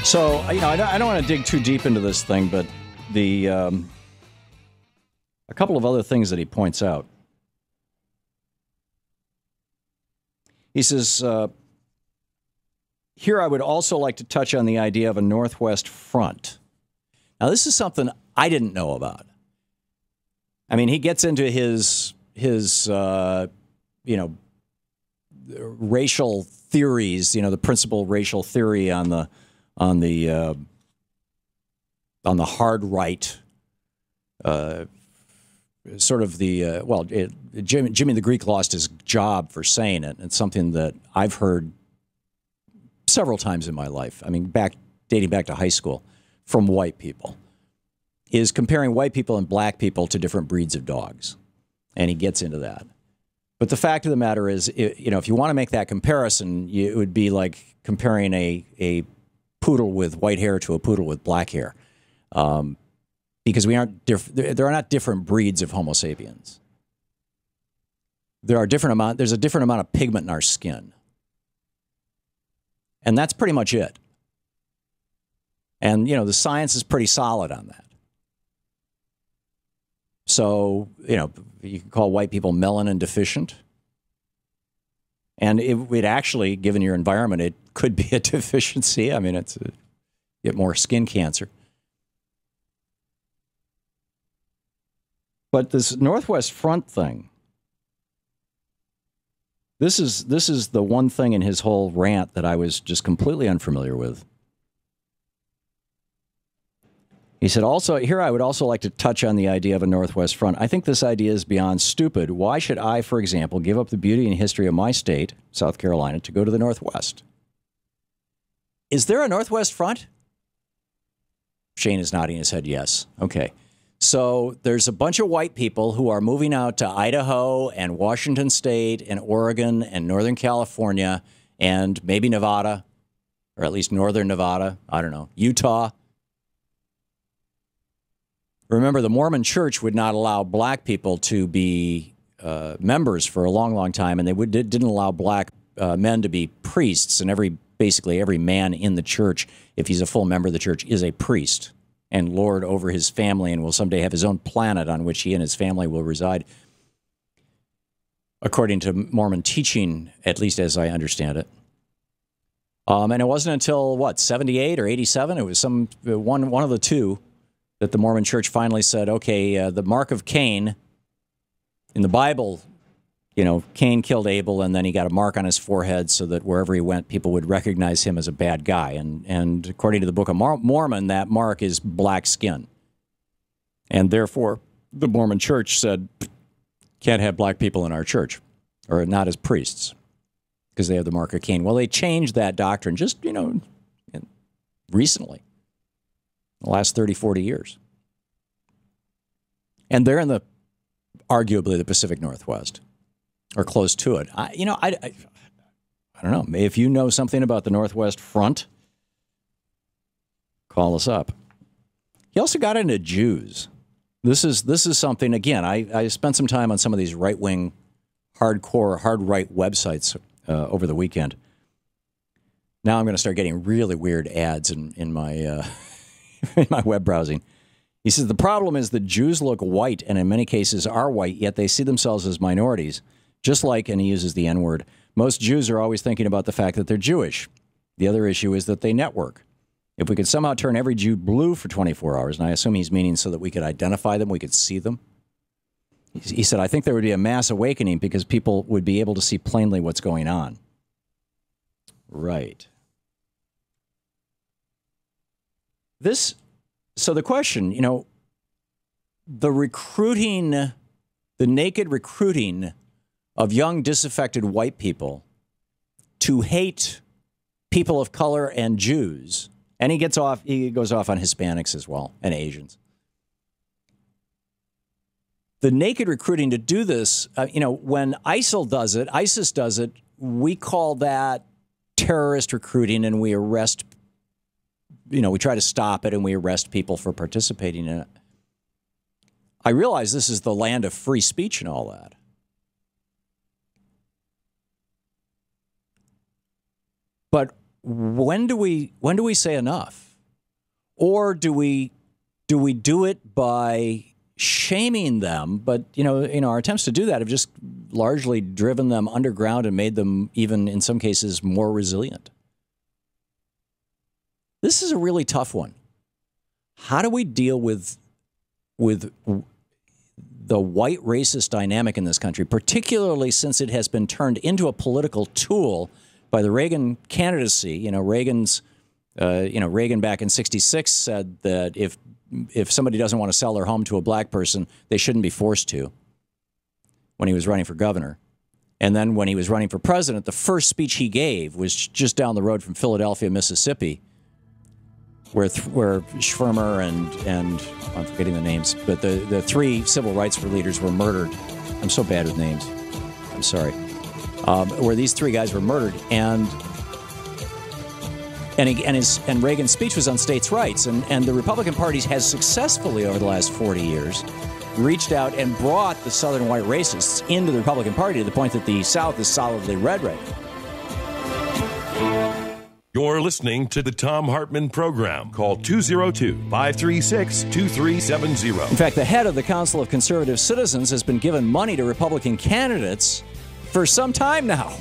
So, I don't want to dig too deep into this thing, but a couple of other things that he points out. He says, here I would also like to touch on the idea of a Northwest front. Now, this is something I didn't know about. I mean, he gets into his racial theories, the principal racial theory on the hard right, Jimmy the Greek lost his job for saying it. It's something that I've heard several times in my life. I mean, dating back to high school, from white people, is comparing white people and black people to different breeds of dogs, and he gets into that. But the fact of the matter is, if you want to make that comparison, it would be like comparing a poodle with white hair to a poodle with black hair, because there are not different breeds of Homo sapiens. There's a different amount of pigment in our skin, and that's pretty much it. And the science is pretty solid on that. So you can call white people melanin deficient, and it actually, given your environment, it could be a deficiency. I mean, you get more skin cancer. But this Northwest front thing, this is the one thing in his whole rant that I was just completely unfamiliar with. He said, also, here I would also like to touch on the idea of a Northwest front. I think this idea is beyond stupid. Why should I, for example, give up the beauty and history of my state, South Carolina, to go to the Northwest? Is there a Northwest front? Shane is nodding his head yes. Okay. So there's a bunch of white people who are moving out to Idaho and Washington State and Oregon and Northern California and maybe Nevada, or at least Northern Nevada. I don't know. Utah. Remember, the Mormon Church would not allow black people to be members for a long, long time, and they didn't allow black men to be priests. And basically every man in the church, if he's a full member of the church, is a priest and lord over his family, and will someday have his own planet on which he and his family will reside, according to Mormon teaching, at least as I understand it. And it wasn't until 78 or 87? It was one of the two, that the Mormon Church finally said, okay, the mark of Cain, in the Bible, Cain killed Abel, and then he got a mark on his forehead so that wherever he went, people would recognize him as a bad guy. And according to the Book of Mormon, that mark is black skin. And therefore, the Mormon Church said, can't have black people in our church, or not as priests, because they have the mark of Cain. Well, they changed that doctrine just, recently. The last 30, 40 years. And they're in arguably the Pacific Northwest, or close to it. I don't know. If you know something about the Northwest front, call us up. He also got into Jews. This is something, again, I spent some time on some of these right-wing, hardcore, hard-right websites over the weekend. Now I'm going to start getting really weird ads in my... in my web browsing. He says, the problem is that Jews look white and in many cases are white, yet they see themselves as minorities. Just like, and he uses the N-word, most Jews are always thinking about the fact that they're Jewish. The other issue is that they network. If we could somehow turn every Jew blue for 24 hours, and I assume he's meaning so that we could identify them, we could see them. He said, I think there would be a mass awakening because people would be able to see plainly what's going on. Right. So the question, the naked recruiting of young, disaffected white people to hate people of color and Jews, and he goes off on Hispanics as well, and Asians. The naked recruiting to do this, when ISIS does it, we call that terrorist recruiting, and we arrest we try to stop it and we arrest people for participating in it. I realize this is the land of free speech and all that. But when do we say enough? Or do we do it by shaming them? But our attempts to do that have just largely driven them underground and made them, even in some cases, more resilient. This is a really tough one. How do we deal with the white racist dynamic in this country, particularly since it has been turned into a political tool by the Reagan candidacy? Reagan back in '66 said that if somebody doesn't want to sell their home to a black person, they shouldn't be forced to, when he was running for governor. And then when he was running for president, the first speech he gave was just down the road from Philadelphia, Mississippi, where Schwimmer and I'm forgetting the names, but the three civil rights leaders were murdered. I'm so bad with names. I'm sorry. Where these three guys were murdered, and Reagan's speech was on states' rights, and the Republican Party has successfully over the last 40 years reached out and brought the Southern white racists into the Republican Party to the point that the South is solidly red right now. You're listening to the Thom Hartmann Program. Call 202-536-2370. In fact, the head of the Council of Conservative Citizens has been given money to Republican candidates for some time now.